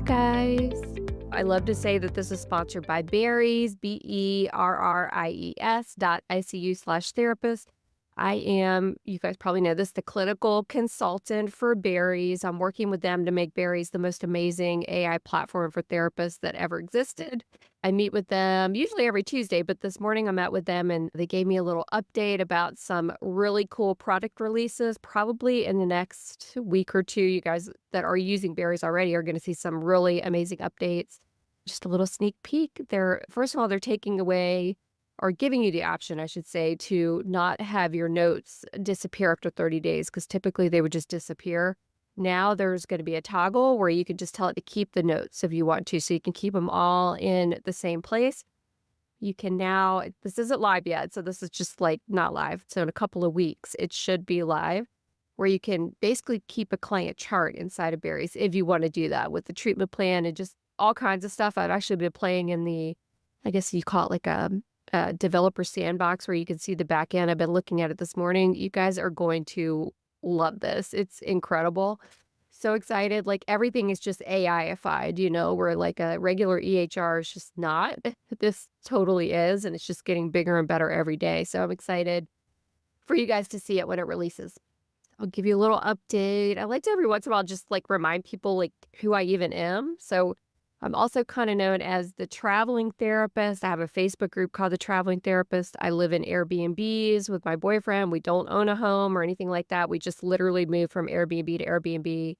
guys. I love to say that this is sponsored by Berries, berries.icu/therapist. I am, you guys probably know this, the clinical consultant for Berries. I'm working with them to make Berries the most amazing AI platform for therapists that ever existed. I meet with them usually every Tuesday, but this morning I met with them and they gave me a little update about some really cool product releases. Probably in the next week or two, you guys that are using Berries already are going to see some really amazing updates. Just a little sneak peek. First of all, they're taking away or giving you the option, I should say, to not have your notes disappear after 30 days because typically they would just disappear. Now there's going to be a toggle where you can just tell it to keep the notes if you want to. So you can keep them all in the same place. You can now, this isn't live yet. So this is just like not live. So in a couple of weeks, it should be live where you can basically keep a client chart inside of Berries if you want to do that with the treatment plan and just all kinds of stuff. I've actually been playing in I guess you call it like a developer sandbox where you can see the back end. I've been looking at it this morning. You guys are going to love this. It's incredible. So excited. Like everything is just AI-ified, where like a regular EHR is just not. This totally is. And it's just getting bigger and better every day. So I'm excited for you guys to see it when it releases. I'll give you a little update. I like to every once in a while just like remind people like who I even am. So I'm also kind of known as the traveling therapist. I have a Facebook group called The Traveling Therapist. I live in Airbnbs with my boyfriend. We don't own a home or anything like that. We just literally move from Airbnb to Airbnb.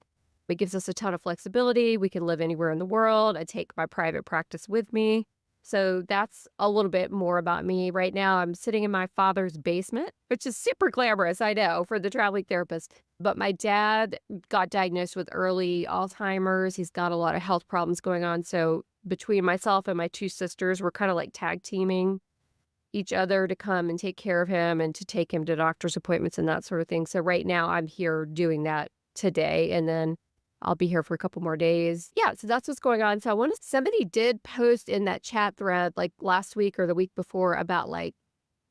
It gives us a ton of flexibility. We can live anywhere in the world. I take my private practice with me. So that's a little bit more about me. Right now, I'm sitting in my father's basement, which is super glamorous, I know, for the traveling therapist. But my dad got diagnosed with early Alzheimer's. He's got a lot of health problems going on. So between myself and my two sisters, we're kind of like tag teaming each other to come and take care of him and to take him to doctor's appointments and that sort of thing. So right now I'm here doing that today. And then I'll be here for a couple more days. Yeah, so that's what's going on. So somebody did post in that chat thread like last week or the week before about like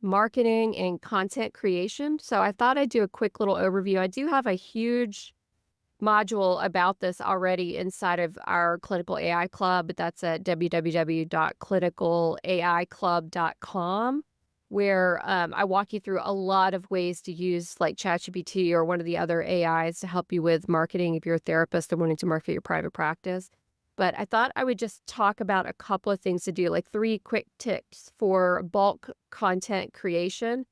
marketing and content creation. So I thought I'd do a quick little overview. I do have a huge module about this already inside of our Clinical AI Club, but that's at www.clinicalaiclub.com, where I walk you through a lot of ways to use like ChatGPT or one of the other AIs to help you with marketing if you're a therapist and wanting to market your private practice. But I thought I would just talk about a couple of things to do, like 3 quick tips for bulk content creation.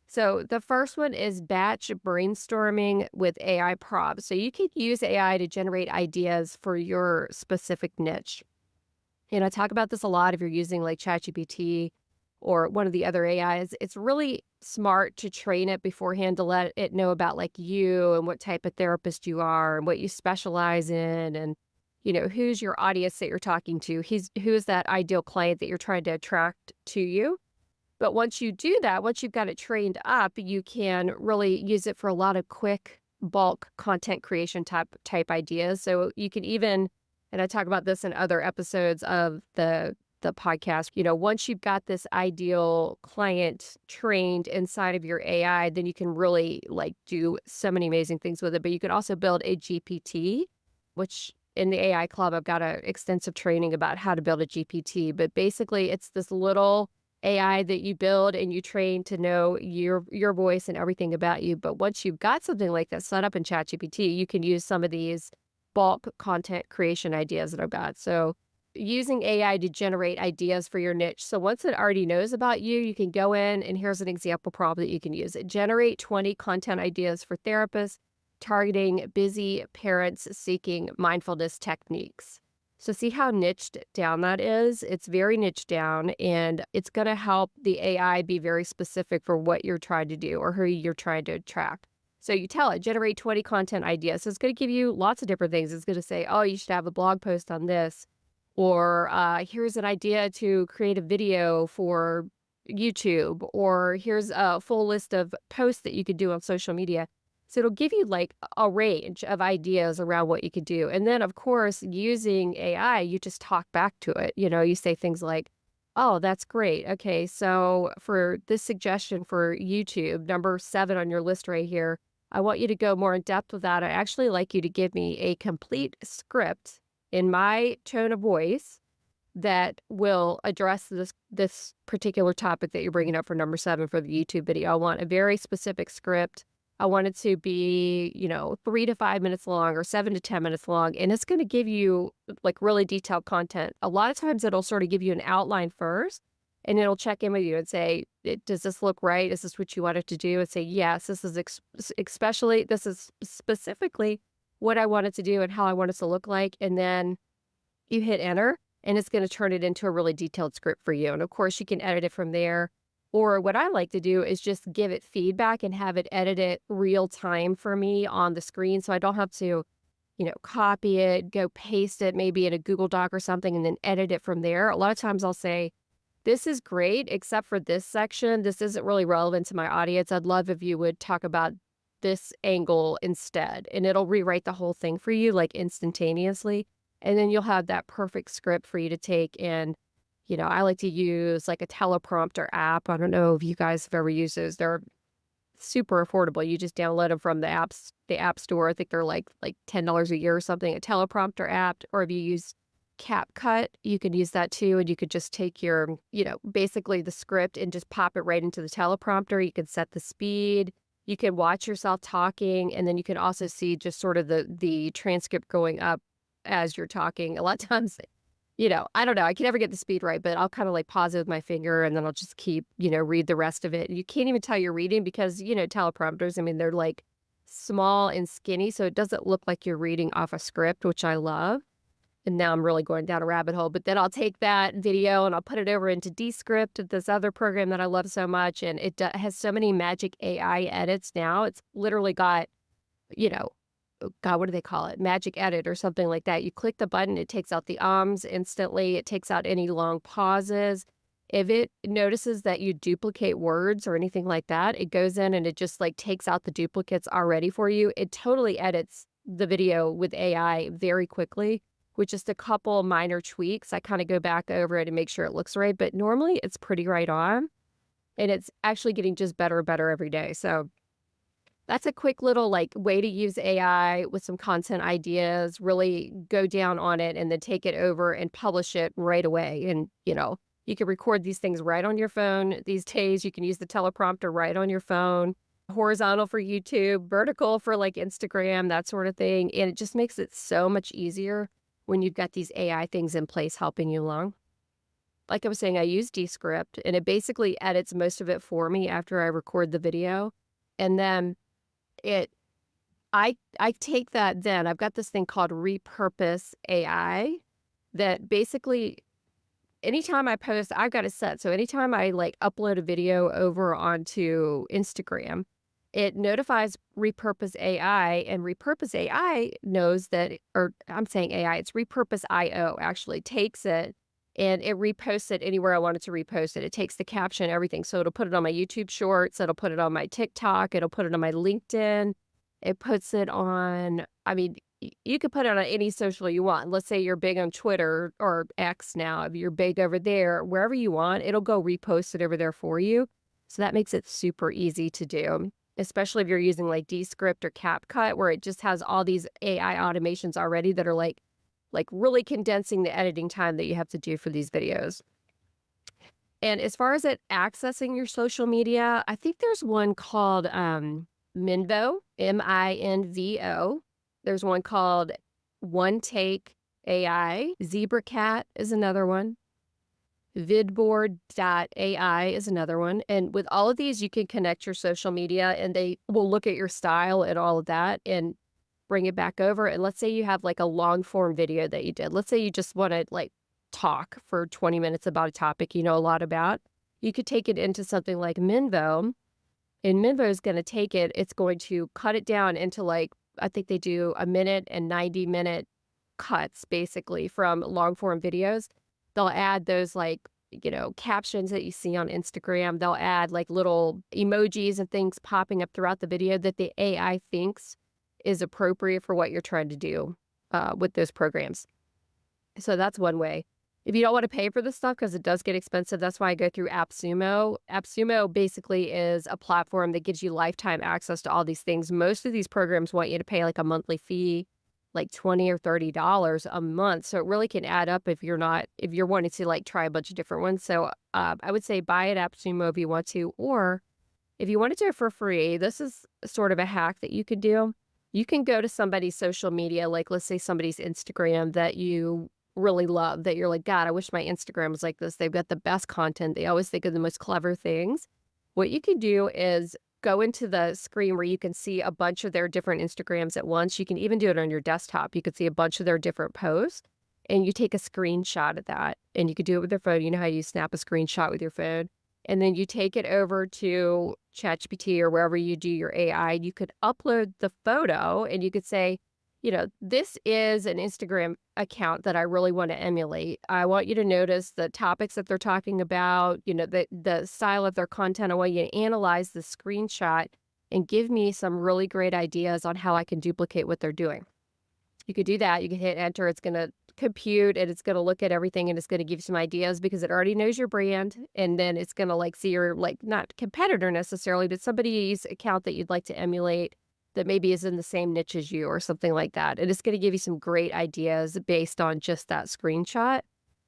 So the first one is batch brainstorming with AI prompts. So you could use AI to generate ideas for your specific niche. And I talk about this a lot if you're using like ChatGPT or one of the other AIs. It's really smart to train it beforehand to let it know about like you and what type of therapist you are and what you specialize in and who's your audience that you're talking to. Who's that ideal client that you're trying to attract to you. But once you do that, once you've got it trained up, you can really use it for a lot of quick bulk content creation type ideas. So you can even, and I talk about this in other episodes of the podcast, once you've got this ideal client trained inside of your AI, then you can really like do so many amazing things with it. But you can also build a GPT, which in the AI Club, I've got an extensive training about how to build a GPT. But basically, it's this little AI that you build and you train to know your voice and everything about you. But once you've got something like that set up in ChatGPT, you can use some of these bulk content creation ideas that I've got. So using AI to generate ideas for your niche. So once it already knows about you, you can go in and here's an example prompt that you can use. Generate 20 content ideas for therapists targeting busy parents seeking mindfulness techniques. So see how niched down that is? It's very niched down, and it's going to help the AI be very specific for what you're trying to do or who you're trying to attract. So you tell it, generate 20 content ideas. So it's going to give you lots of different things. It's going to say, oh, you should have a blog post on this, or here's an idea to create a video for YouTube, or here's a full list of posts that you could do on social media. So it'll give you like a range of ideas around what you could do. And then, of course, using AI, you just talk back to it. You say things like, oh, that's great. Okay, so for this suggestion for YouTube, number 7 on your list right here, I want you to go more in depth with that. I actually like you to give me a complete script in my tone of voice that will address this particular topic that you're bringing up for number 7 for the YouTube video. I want a very specific script. I want it to be, 3 to 5 minutes long or 7 to 10 minutes long, and it's gonna give you, like, really detailed content. A lot of times, it'll sort of give you an outline first, and it'll check in with you and say, "Does this look right? Is this what you want it to do?" And say, "Yes, this is specifically what I want it to do and how I want it to look like," and then you hit enter, and it's gonna turn it into a really detailed script for you, and, of course, you can edit it from there, or what I like to do is just give it feedback and have it edit it real time for me on the screen so I don't have to, copy it, go paste it maybe in a Google Doc or something, and then edit it from there. A lot of times I'll say, "This is great, except for this section. This isn't really relevant to my audience. I'd love if you would talk about this angle instead," and it'll rewrite the whole thing for you, like, instantaneously. And then you'll have that perfect script for you to take and, I like to use like a teleprompter app. I don't know if you guys have ever used those. They're super affordable. You just download them from the app store. I think they're like $10 a year or something, a teleprompter app. Or if you use CapCut, you can use that too. And you could just take your, basically the script and just pop it right into the teleprompter. You can set the speed. You can watch yourself talking, and then you can also see just sort of the transcript going up as you're talking. A lot of times, I don't know, I can never get the speed right, but I'll kind of like pause it with my finger and then I'll just keep, read the rest of it. And you can't even tell you're reading because, teleprompters, I mean, they're like small and skinny, so it doesn't look like you're reading off a script, which I love. And now I'm really going down a rabbit hole, but then I'll take that video and I'll put it over into Descript, this other program that I love so much. And it has so many magic AI edits now. It's literally got, you know, God, what do they call it? Magic edit or something like that. You click the button, it takes out the ums instantly. It takes out any long pauses. If it notices that you duplicate words or anything like that, it goes in and it just like takes out the duplicates already for you. It totally edits the video with AI very quickly with just a couple minor tweaks. I kind of go back over it and make sure it looks right, but normally it's pretty right on. And it's actually getting just better and better every day. So that's a quick little like way to use AI with some content ideas, really go down on it and then take it over and publish it right away. And, you can record these things right on your phone. These days, you can use the teleprompter right on your phone, horizontal for YouTube, vertical for like Instagram, that sort of thing. And it just makes it so much easier when you've got these AI things in place helping you along. Like I was saying, I use Descript and it basically edits most of it for me after I record the video. And then it I take that then I've got this thing called Repurpose AI that basically anytime I post, I've got it set. So anytime I like upload a video over onto Instagram, it notifies Repurpose AI, and Repurpose AI knows that, or I'm saying AI, it's Repurpose IO actually takes it and it reposts it anywhere I want it to repost it. It takes the caption, everything. So it'll put it on my YouTube shorts, it'll put it on my TikTok, it'll put it on my LinkedIn. It puts it on, I mean, you could put it on any social you want. Let's say you're big on Twitter or X now. If you're big over there, wherever you want, it'll go repost it over there for you. So that makes it super easy to do, especially if you're using like Descript or CapCut, where it just has all these AI automations already that are like really condensing the editing time that you have to do for these videos. And as far as it accessing your social media, I think there's one called Minvo, MINVO. There's one called One Take AI. ZebraCat is another one. Vidboard.ai is another one. And with all of these, you can connect your social media and they will look at your style and all of that and bring it back over. And let's say you have like a long form video that you did. Let's say you just want to like talk for 20 minutes about a topic you know a lot about. You could take it into something like Minvo. And Minvo is going to take it, it's going to cut it down into like, I think they do a minute and 90-minute cuts basically from long form videos. They'll add those like, captions that you see on Instagram. They'll add like little emojis and things popping up throughout the video that the AI thinks is appropriate for what you're trying to do with those programs. So that's one way. If you don't want to pay for this stuff, because it does get expensive, that's why I go through AppSumo. AppSumo basically is a platform that gives you lifetime access to all these things. Most of these programs want you to pay like a monthly fee like 20 or $30 a month. So it really can add up if you're wanting to like try a bunch of different ones. So I would say buy it at Sumo if you want to, or if you want to do it for free, this is sort of a hack that you could do. You can go to somebody's social media, like let's say somebody's Instagram that you really love, that you're like, God, I wish my Instagram was like this. They've got the best content. They always think of the most clever things. What you can do is go into the screen where you can see a bunch of their different Instagrams at once. You can even do it on your desktop. You could see a bunch of their different posts and you take a screenshot of that. And you could do it with your phone. You know how you snap a screenshot with your phone? And then you take it over to ChatGPT or wherever you do your AI. You could upload the photo and you could say, this is an Instagram account that I really want to emulate. I want you to notice the topics that they're talking about, the style of their content. I want you to analyze the screenshot and give me some really great ideas on how I can duplicate what they're doing. You could do that. You can hit enter. It's going to compute and it's going to look at everything and it's going to give you some ideas because it already knows your brand. And then it's going to like see your, like, not competitor necessarily, but somebody's account that you'd like to emulate that maybe is in the same niche as you or something like that. And it's going to give you some great ideas based on just that screenshot.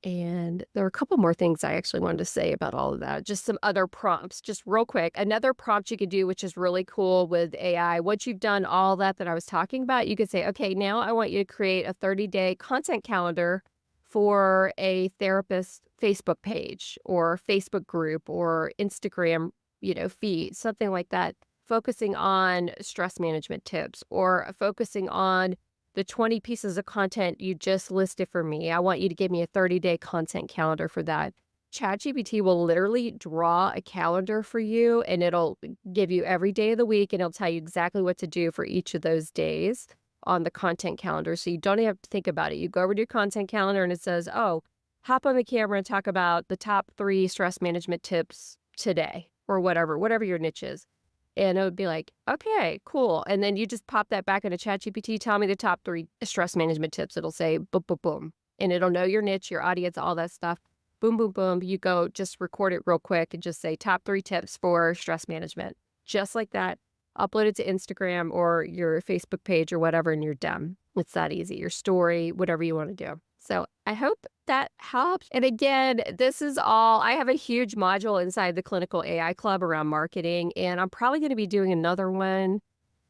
And there are a couple more things I actually wanted to say about all of that. Just some other prompts, just real quick. Another prompt you could do, which is really cool with AI, once you've done all that I was talking about, you could say, okay, now I want you to create a 30-day content calendar for a therapist Facebook page or Facebook group or Instagram, feed, something like that, focusing on stress management tips or focusing on the 20 pieces of content you just listed for me. I want you to give me a 30-day content calendar for that. ChatGPT will literally draw a calendar for you and it'll give you every day of the week and it'll tell you exactly what to do for each of those days on the content calendar. So you don't even have to think about it. You go over to your content calendar and it says, oh, hop on the camera and talk about the top 3 stress management tips today or whatever your niche is. And it would be like, okay, cool. And then you just pop that back into ChatGPT, tell me the top 3 stress management tips. It'll say, boom, boom, boom. And it'll know your niche, your audience, all that stuff. Boom, boom, boom. You go just record it real quick and just say top 3 tips for stress management. Just like that. Upload it to Instagram or your Facebook page or whatever, and you're done. It's that easy. Your story, whatever you want to do. So I hope that helps. And again, this is all, I have a huge module inside the Clinical AI Club around marketing, and I'm probably going to be doing another one.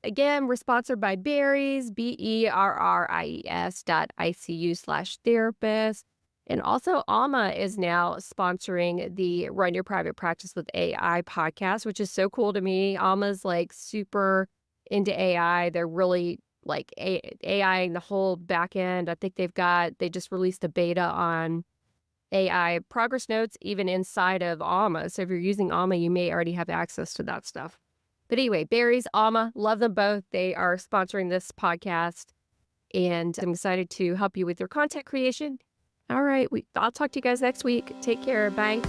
Again, we're sponsored by Berries, berries.icu/therapist. And also Alma is now sponsoring the Run Your Private Practice with AI podcast, which is so cool to me. Alma's like super into AI. They're really like AI and the whole back end. I think they just released a beta on AI progress notes even inside of Alma. So if you're using Alma, you may already have access to that stuff. But anyway, Berries, Alma, love them both. They are sponsoring this podcast and I'm excited to help you with your content creation. All right, I'll talk to you guys next week. Take care. Bye.